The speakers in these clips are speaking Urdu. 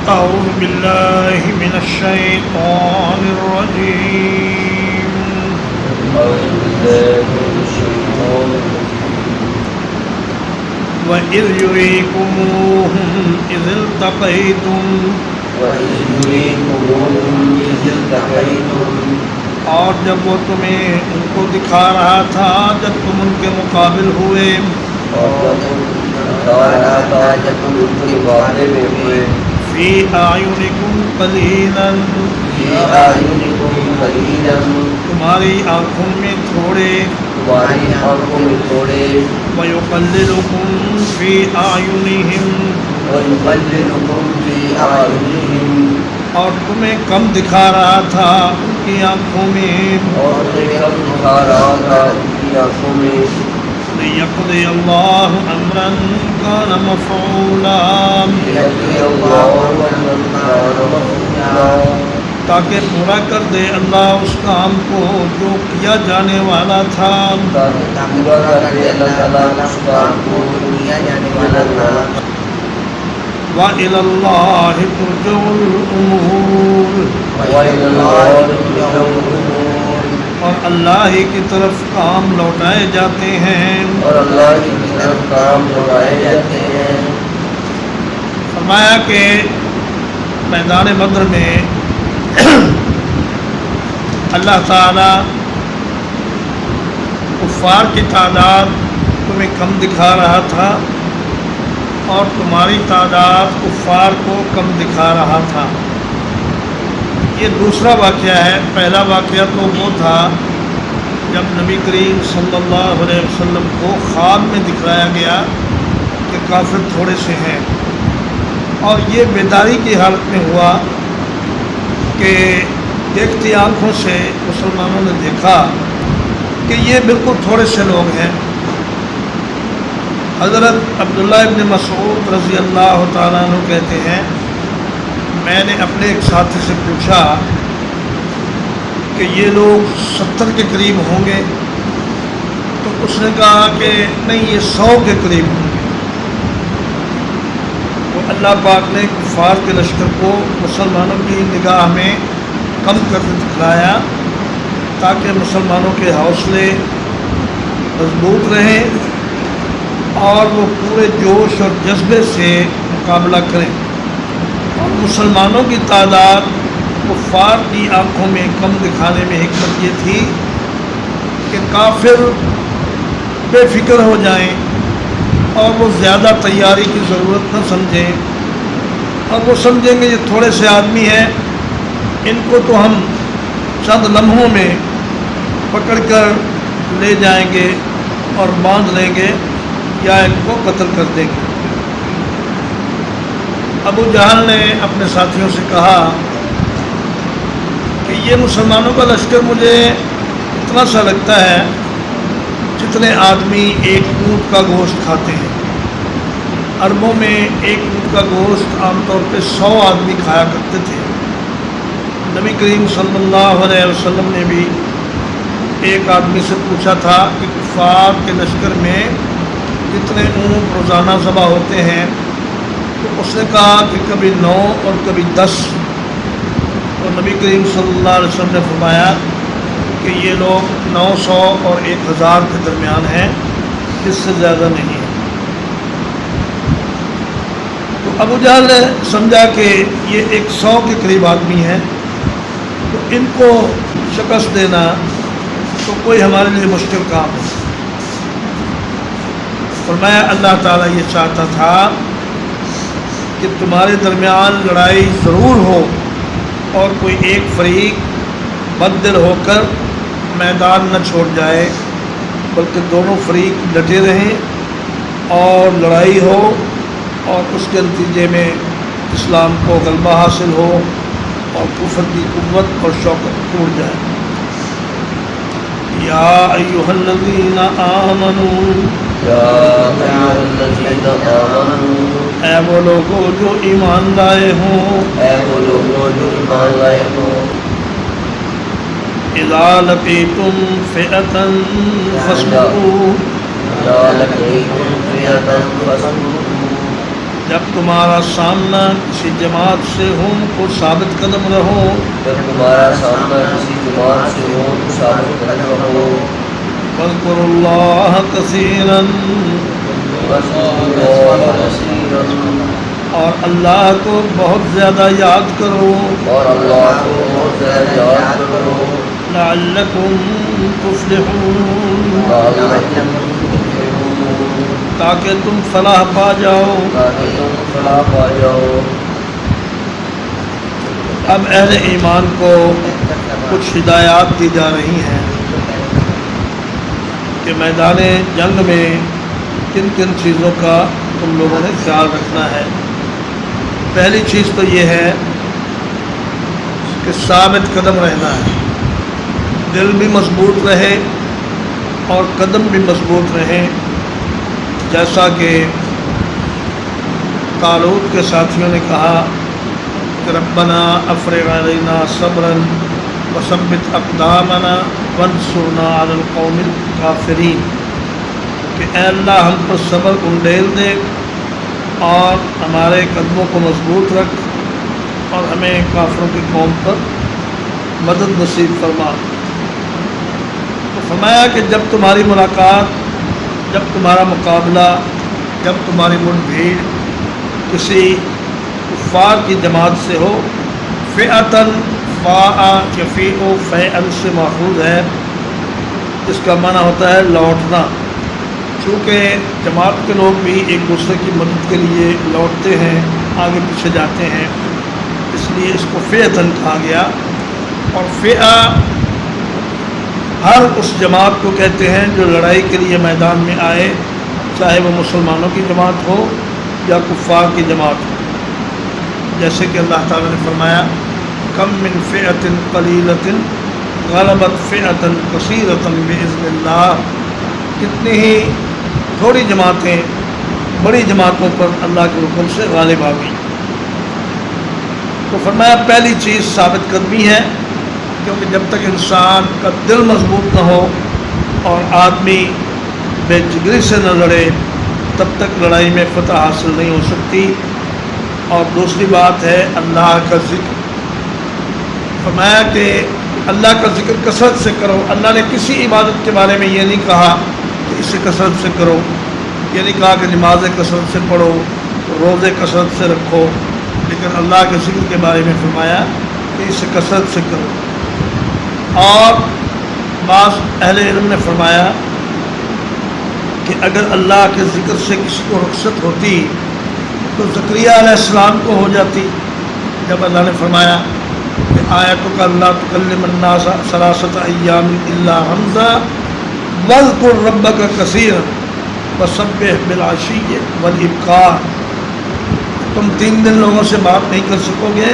أعوذ بالله من الشيطان الرجيم وَإِذْ يُرِيكُمُوهُمْ إِذِ الْتَقَيْتُمْ اور جب وہ تمہیں ان کو دکھا رہا تھا جب تم ان کے مقابل ہوئے فی اعینکم قلیلا تمہاری آنکھوں میں تھوڑے وَيُقَلِّلُكُمْ فِي أَعْيُنِهِمْ اور تمہیں کم دکھا رہا تھا ان کی آنکھوں میں لِيَقْضِيَ اللَّهُ أَمْرًا كَانَ مَفْعُولًا تاکہ پورا کر دے اللہ اس کام کو جو کیا جانے والا تھا وَإِلَى اللَّهِ تُرْجَعُ الْأُمُورُ اور اللہ ہی کی طرف کام لوٹائے جاتے ہیں فرمایا کہ میدان بدر میں اللہ تعالی کفار کی تعداد تمہیں کم دکھا رہا تھا اور تمہاری تعداد کفار کو کم دکھا رہا تھا. یہ دوسرا واقعہ ہے. پہلا واقعہ تو وہ تھا جب نبی کریم صلی اللہ علیہ وسلم کو خواب میں دکھلایا گیا کہ کافر تھوڑے سے ہیں اور یہ بیداری کی حالت میں ہوا کہ دیکھتی آنکھوں سے مسلمانوں نے دیکھا کہ یہ بالکل تھوڑے سے لوگ ہیں. حضرت عبداللہ ابن مسعود رضی اللہ تعالیٰ عنہ کہتے ہیں میں نے اپنے ایک ساتھی سے پوچھا کہ یہ لوگ 70 کے قریب ہوں گے تو اس نے کہا کہ نہیں یہ 100 کے قریب ہوں گے. تو اللہ پاک نے کفار کے لشکر کو مسلمانوں کی نگاہ میں کم کر دکھلایا تاکہ مسلمانوں کے حوصلے مضبوط رہیں اور وہ پورے جوش اور جذبے سے مقابلہ کریں. اور مسلمانوں کی تعداد کفار کی آنکھوں میں کم دکھانے میں حکمت یہ تھی کہ کافر بے فکر ہو جائیں اور وہ زیادہ تیاری کی ضرورت نہ سمجھیں اور وہ سمجھیں گے یہ تھوڑے سے آدمی ہیں ان کو تو ہم چند لمحوں میں پکڑ کر لے جائیں گے اور باندھ لیں گے یا ان کو قتل کر دیں گے. ابو جہل نے اپنے ساتھیوں سے کہا کہ یہ مسلمانوں کا لشکر مجھے اتنا سا لگتا ہے جتنے آدمی ایک اونٹ کا گوشت کھاتے ہیں. عربوں میں ایک اونٹ کا گوشت عام طور پہ 100 آدمی کھایا کرتے تھے. نبی کریم صلی اللہ علیہ وسلم نے بھی ایک آدمی سے پوچھا تھا کہ کفار کے لشکر میں کتنے اونٹ روزانہ ذبح ہوتے ہیں تو اس نے کہا کہ کبھی 9 اور کبھی 10. تو نبی کریم صلی اللہ علیہ وسلم نے فرمایا کہ یہ لوگ 900 اور 1000 کے درمیان ہیں اس سے زیادہ نہیں ہے. تو ابو جہل نے سمجھا کہ یہ 100 کے قریب آدمی ہیں تو ان کو شکست دینا تو کوئی ہمارے لیے مشکل کام ہے. فرمایا اللہ تعالیٰ یہ چاہتا تھا کہ تمہارے درمیان لڑائی ضرور ہو اور کوئی ایک فریق بد دل ہو کر میدان نہ چھوڑ جائے بلکہ دونوں فریق ڈٹے رہیں اور لڑائی ہو اور اس کے نتیجے میں اسلام کو غلبہ حاصل ہو اور کفر کی قوت اور شوکت ٹوٹ جائے. یا ایھا الذین آمنوا اے وہ لوگوں جو ایمان لائے ہوں اذا لقیتم فئة فاصبروا جب تمہارا سامنا کسی جماعت سے ہو تو ثابت قدم رہو جب تمہارا سامنا کسی جماعت سے ہو تو ثابت قدم رہو واذکروا اللہ کثیرا اور اللہ کو بہت زیادہ یاد کرو اور اللہ کو بہت زیادہ یاد کرو لعلکم تفلحون تاکہ تم فلاح پا جاؤ تاکہ تم فلاح پا جاؤ۔ اب اہل ایمان کو کچھ ہدایات دی جا رہی ہیں کہ میدان جنگ میں کن کن چیزوں کا تم لوگوں نے خیال رکھنا ہے۔ پہلی چیز تو یہ ہے کہ ثابت قدم رہنا ہے، دل بھی مضبوط رہے اور قدم بھی مضبوط رہے، جیسا کہ طالوت کے ساتھیوں نے کہا کہ ربنا افرغ علینا صبرا وثبت اقدامنا وانصرنا علی القوم الکافرین، کہ اے اللہ ہم پر صبر انڈیل دے اور ہمارے قدموں کو مضبوط رکھ اور ہمیں کافروں کی قوم پر مدد نصیب فرما۔ تو فرمایا کہ جب تمہاری ملاقات، جب تمہارا مقابلہ، جب تمہاری مڑ بھیڑ کسی کفار کی جماعت سے ہو، فئتن فاء یفیء فیعن سے ماخوذ ہے، اس کا معنی ہوتا ہے لوٹنا۔ چونکہ جماعت کے لوگ بھی ایک دوسرے کی مدد کے لیے لوٹتے ہیں، آگے پیچھے جاتے ہیں، اس لیے اس کو فئتن کہا گیا۔ اور فئہ ہر اس جماعت کو کہتے ہیں جو لڑائی کے لیے میدان میں آئے، چاہے وہ مسلمانوں کی جماعت ہو یا کفار کی جماعت ہو۔ جیسے کہ اللہ تعالیٰ نے فرمایا کم من فئۃ قلیلۃ غلبت فئۃ کثیرۃ بإذن اللہ، کتنی ہی تھوڑی جماعتیں بڑی جماعتوں پر اللہ کے حکم سے غالب آ گئی۔ تو فرمایا پہلی چیز ثابت قدمی ہے، کیونکہ جب تک انسان کا دل مضبوط نہ ہو اور آدمی بے جگری سے نہ لڑے، تب تک لڑائی میں فتح حاصل نہیں ہو سکتی۔ اور دوسری بات ہے اللہ کا ذکر۔ فرمایا کہ اللہ کا ذکر کثرت سے کرو۔ اللہ نے کسی عبادت کے بارے میں یہ نہیں کہا کہ اسے کثرت سے کرو، یہ نہیں کہا کہ نمازیں کثرت سے پڑھو، روزے کثرت سے رکھو، لیکن اللہ کے ذکر کے بارے میں فرمایا کہ اسے کثرت سے کرو۔ اور بعض اہل علم نے فرمایا کہ اگر اللہ کے ذکر سے کسی کو رخصت ہوتی تو زکریا علیہ السلام کو ہو جاتی، جب اللہ نے فرمایا کہ آیتک اللہ تکلم الناس ثلاثۃ ایام الا رمزا واذکر ربک کثیرا وسبح بالعشی والابکار، تم 3 دن لوگوں سے بات نہیں کر سکو گے،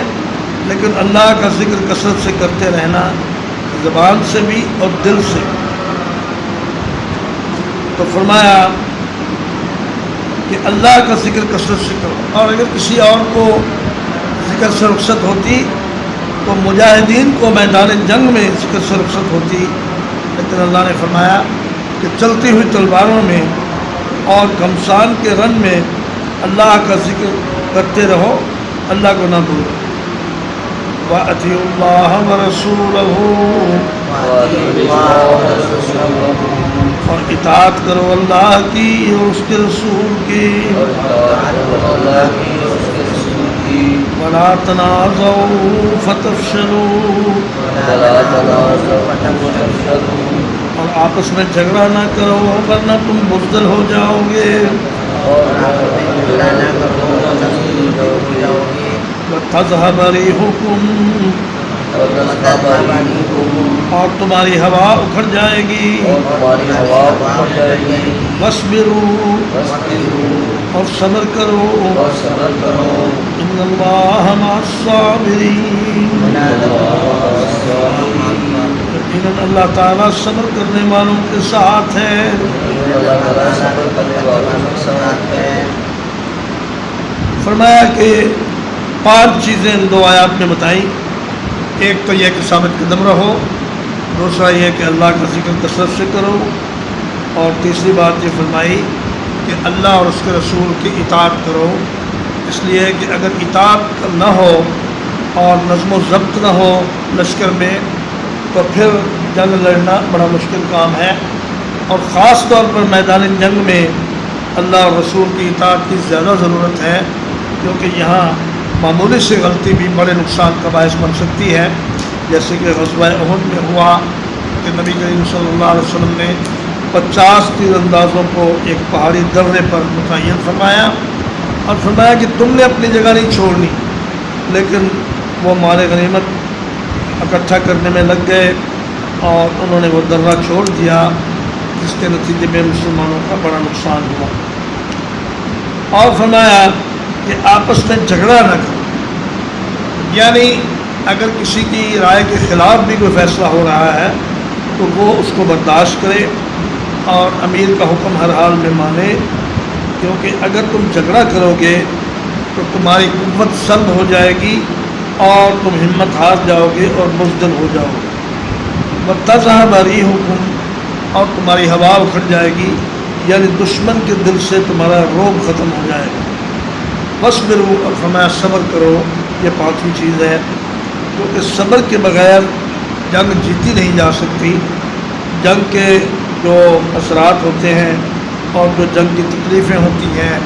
لیکن اللہ کا ذکر کثرت سے کرتے رہنا، زبان سے بھی اور دل سے۔ تو فرمایا کہ اللہ کا ذکر کثرت سے کرو۔ اور اگر کسی اور کو ذکر سے رخصت ہوتی تو مجاہدین کو میدان جنگ میں ذکر سے رخصت ہوتی، لیکن اللہ نے فرمایا کہ چلتی ہوئی تلواروں میں اور گھمسان کے رن میں اللہ کا ذکر کرتے رہو، اللہ کو نہ بھولو۔ وَأَطِیعُوا اللَّهَ وَرَسُولَهُ، اور اطاعت کرو اللہ کی اور اس کے رسول کی۔ وَلَا تَنَازَعُوا فَتَفْشَلُوا، اور آپس میں جھگڑا نہ کرو ورنہ تم بزدل ہو جاؤ گے۔ وَتَذْهَبَ رِيحُكُمْ، اور تمہاری ہوا اکھڑ جائے گی۔ وَاصْبِرُوا، اور صبر کرو۔ إِنَّ اللَّهَ مَعَ الصَّابِرِينَ، یقیناً اللہ تعالیٰ صبر کرنے والوں کے ساتھ ہے۔ فرمایا کہ 5 چیزیں ان 2 آیات میں بتائیں۔ ایک تو یہ کہ ثابت قدم رہو، دوسرا یہ کہ اللہ کا ذکر کثرت سے کرو، اور تیسری بات یہ فرمائی کہ اللہ اور اس کے رسول کی اطاعت کرو، اس لیے کہ اگر اطاعت نہ ہو اور نظم و ضبط نہ ہو لشکر میں تو پھر جنگ لڑنا بڑا مشکل کام ہے، اور خاص طور پر میدان جنگ میں اللہ اور رسول کی اطاعت کی زیادہ ضرورت ہے، کیونکہ یہاں معمولی سی غلطی بھی بڑے نقصان کا باعث بن سکتی ہے، جیسے کہ غزوہ احد میں ہوا کہ نبی کریم صلی اللہ علیہ وسلم نے 50 تیر اندازوں کو ایک پہاڑی درے پر متعین فرمایا اور فرمایا کہ تم نے اپنی جگہ نہیں چھوڑنی، لیکن وہ مال غنیمت اکٹھا کرنے میں لگ گئے اور انہوں نے وہ درہ چھوڑ دیا، جس کے نتیجے میں مسلمانوں کا بڑا نقصان ہوا۔ اور فرمایا کہ آپس میں جھگڑا نہ کرو، یعنی اگر کسی کی رائے کے خلاف بھی کوئی فیصلہ ہو رہا ہے تو وہ اس کو برداشت کرے اور امیر کا حکم ہر حال میں مانے، کیونکہ اگر تم جھگڑا کرو گے تو تمہاری قوت سلب ہو جائے گی اور تم ہمت ہار جاؤ گے اور بزدل ہو جاؤ گے، وَتَذْهَبَ رِيحُكُمْ، اور تمہاری ہوا اکھڑ جائے گی، یعنی دشمن کے دل سے تمہارا روب ختم ہو جائے گا۔ وَاصْبِرُوا، اور فرمایا صبر کرو، یہ پانچویں چیز ہے، کیونکہ صبر کے بغیر جنگ جیتی نہیں جا سکتی۔ جنگ کے جو اثرات ہوتے ہیں اور جو جنگ کی تکلیفیں ہوتی ہیں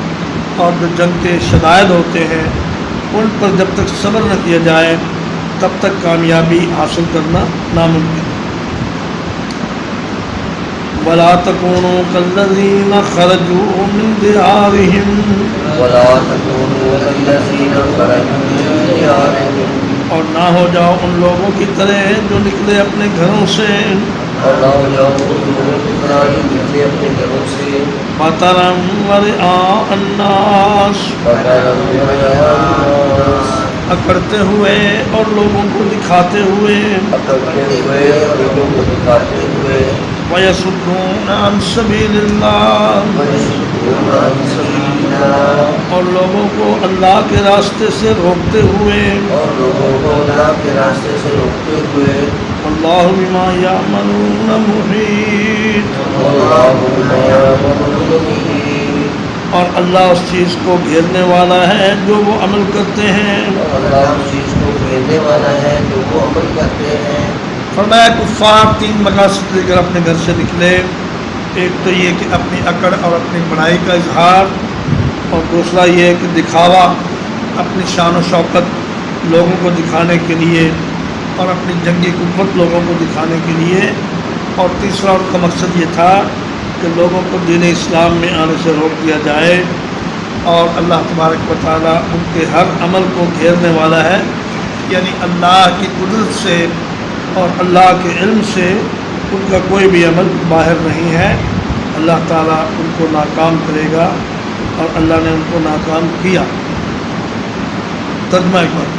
اور جو جنگ کے شدائد ہوتے ہیں، ان پر جب تک صبر نہ کیا جائے تب تک کامیابی حاصل کرنا ناممکن ہے۔ وَلَا تَكُونُوا كَالَّذِينَ خَرَجُوا مِنْ دِيَارِهِمْ، ولا تكونوا كالذين خرجوا من ديارهم، اور نہ ہو جاؤ ان لوگوں کی طرح جو نکلے اپنے گھروں سے، اور نہ ہو جاؤ ان لوگوں کی طرح جو نکلے اپنے گھروں سے، بَطَرًا وَرِئَاءَ النَّاسِ، اکڑتے ہوئے اور لوگوں کو دکھاتے ہوئے، اکڑتے ہوئے اور لوگوں کو دکھاتے ہوئے، وَيَصُدُّونَ عَنْ سَبِيلِ اللَّهِ، وَيَصُدُّونَ عَنْ سَبِيلِ اللَّهِ، اور لوگوں کو اللہ کے راستے سے روکتے ہوئے، اور لوگوں کو اللہ کے راستے سے روکتے ہوئے، وَاللَّهُ بِمَا يَعْمَلُونَ مُحِيطٌ، وَاللَّهُ بِمَا يَعْمَلُونَ مُحِيطٌ، اور اللہ اس چیز کو گھیرنے والا ہے جو وہ عمل کرتے ہیں۔ اور اللہ اس چیز کو گھیرنے والا ہے جو وہ عمل کرتے ہیں۔ فرمایا کفار تین مقاصد لے کر اپنے گھر سے نکلے، ایک تو یہ کہ اپنی اکڑ اور اپنی بڑائی کا اظہار، اور دوسرا یہ کہ دکھاوا، اپنی شان و شوکت لوگوں کو دکھانے کے لیے اور اپنی جنگی قوت لوگوں کو دکھانے کے لیے، اور تیسرا ان کا مقصد یہ تھا کہ لوگوں کو دین اسلام میں آنے سے روک دیا جائے، اور اللہ تبارک و تعالیٰ ان کے ہر عمل کو گھیرنے والا ہے، یعنی اللہ کی قدرت سے اور اللہ کے علم سے ان کا کوئی بھی عمل باہر نہیں ہے، اللہ تعالیٰ ان کو ناکام کرے گا، اور اللہ نے ان کو ناکام کیا۔ ترجمہ ایک بار،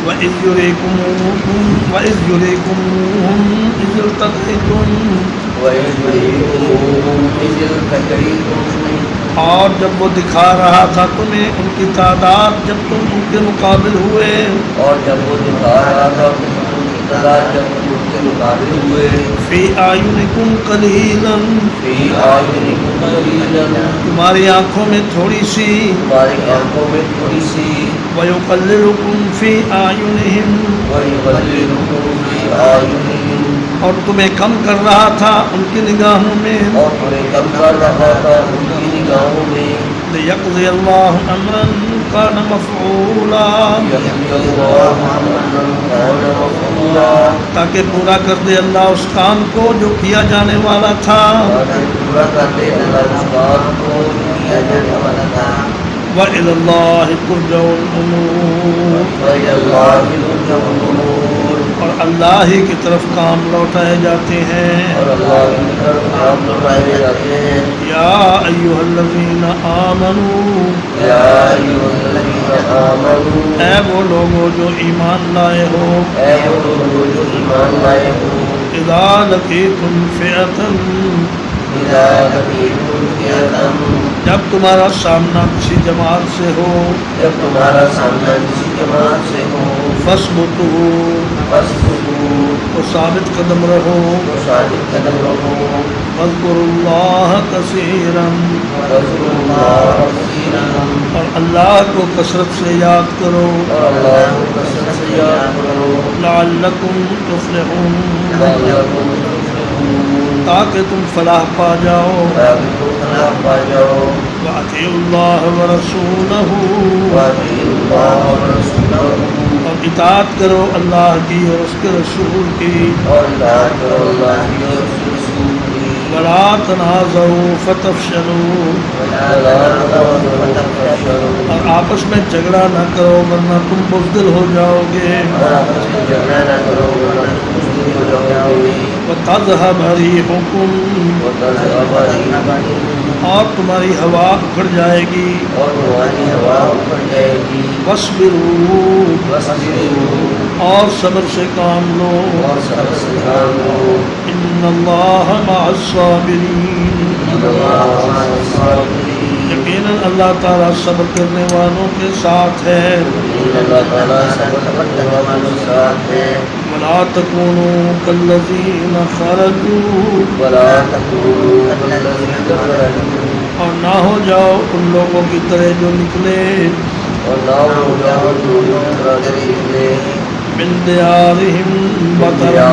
وَإِذْ يُرِيكُمُوهُمْ إِذِ الْتَقَيْتُمْ، وَإِذْ يُرِيكُمُوهُمْ إِذِ الْتَقَيْتُمْ، اور جب وہ دکھا رہا تھا تمہیں ان کی تعداد جب تم ان کے مقابل ہوئے، اور جب وہ دکھا رہا تھا ان کی تعداد جب تم ان کے مقابل ہوئے، فی اعینکم قلیلا، فی اعینکم قلیلا، تمہاری آنکھوں میں تھوڑی سی، تمہاری آنکھوں میں تھوڑی سی، وَيُقَلِّلُكُمْ فِي أَعْيُنِهِمْ، وَيُقَلِّلُكُمْ فِي أَعْيُنِهِمْ، اور تمہیں کم کر رہا تھا ان کی نگاہوں میں، اور تمہیں کم کر رہا تھا ان کی نگاہوں میں، لِيَقْضِيَ اللَّهُ أَمْرًا كَانَ مَفْعُولًا، يَقْضِيَ اللَّهُ أَمْرًا كَانَ مَفْعُولًا، تاکہ پورا کر دے اللہ اس کام کو جو کیا جانے والا تھا، تاکہ پورا کر دے اللہ اس کام کو جو کیا جانے والا تھا، وَإِلَى اللَّهِ تُرْجَعُ الْأُمُورُ، وَإِلَى اللَّهِ تُرْجَعُ الْأُمُورُ، اور اللہ ہی کی طرف کام لوٹائے جاتے ہیں۔ اور اللہ کی طرف کام لوٹائے جاتے ہیں۔ یا ایھا الذین آمنوا، یا ایھا الذین آمنوا، اے وہ لوگوں جو ایمان لائے ہو، اے وہ لوگوں جو ایمان لائے ہو، اذا لقیتم فئۃ، اذا لقیتم فئۃ، جب تمہارا سامنا کسی جماعت سے ہو، جب تمہارا سامنا کسی جماعت سے ہو، فاثبتوا، فاثبتوا، تو ثابت قدم رہو، تو ثابت قدم رہو، واذکروا اللہ کثیرا، واذکروا اللہ کثیرا، اور اللہ کو کثرت سے یاد کرو اور اللہ کو کثرت سے یاد کرو لعلکم تفلحون لعلکم تفلحون تاکہ تم فلاح پا جاؤ تاکہ تم فلاح پا جاؤ وَأَطِیعُوا اللَّهَ وَرَسُولَهُ وَأَطِیعُوا اللَّهَ وَرَسُولَهُ اور اطاعت کرو اللہ کی اور اس کے رسول کی اور اطاعت کرو اللہ کی اور اس کے رسول کی وَلَا تَنَازَعُوا فَتَفْشَلُوا وَلَا تَنَازَعُوا فَتَفْشَلُوا اور آپس میں جھگڑا نہ کرو ورنہ تم بزدل ہو جاؤ گے اور آپس میں جھگڑا نہ کرو ورنہ تم بزدل ہو جاؤ گے وَتَذْهَبَ رِيحُكُمْ وَتَذْهَبَ رِيحُكُمْ اور تمہاری ہوا اکھڑ جائے گی اور تمہاری ہوا اکھڑ جائے گی وَاصْبِرُوا وَاصْبِرُوا اور صبر سے کام لو اور صبر سے کام لو ان اللہ مع الصابرین ان اللہ مع الصابرین یقیناً اللہ تعالیٰ صبر کرنے والوں کے ساتھ ہے یقیناً اللہ تعالیٰ صبر کرنے والوں کے ساتھ ہے وَلَا تَكُونُوا كَالَّذِينَ خَرَجُوا وَلَا تَكُونُوا كَالَّذِينَ خَرَجُوا اور نہ ہو جاؤ ان لوگوں کی طرح جو نکلے اور نہ ہو جاؤ تم نکلے من دیارہم بطرا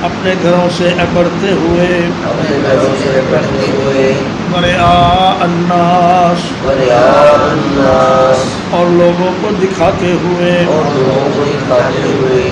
اپنے گھروں سے اکڑتے ہوئے اپنے گھروں سے پڑھتے ہوئے ورعاء الناس وَرِعَاءَ النَّاسِ اور لوگوں کو دکھاتے ہوئے اور لوگوں کو دکھاتے ہوئے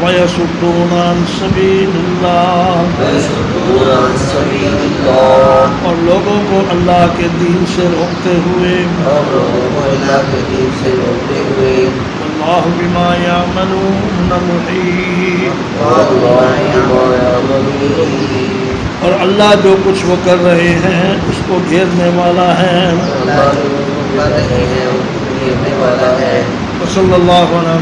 وَيَصُدُّونَ عَن سَبِيلِ اللَّهِ وَيَصُدُّونَ عَن سَبِيلِ اللَّهِ اور لوگوں کو اللہ کے دین سے روکتے ہوئے اور لوگوں کو اللہ کے دین سے روکتے ہوئے واللہ بما یعملون محیط وَاللَّهُ بِمَا يَعْمَلُونَ اور اللہ جو کچھ وہ کر رہے ہیں اس کو گھیرنے والا ہے اللہ جو کر رہے ہیں ان کو گھیرنے والا ہے وصلی اللہ علیہ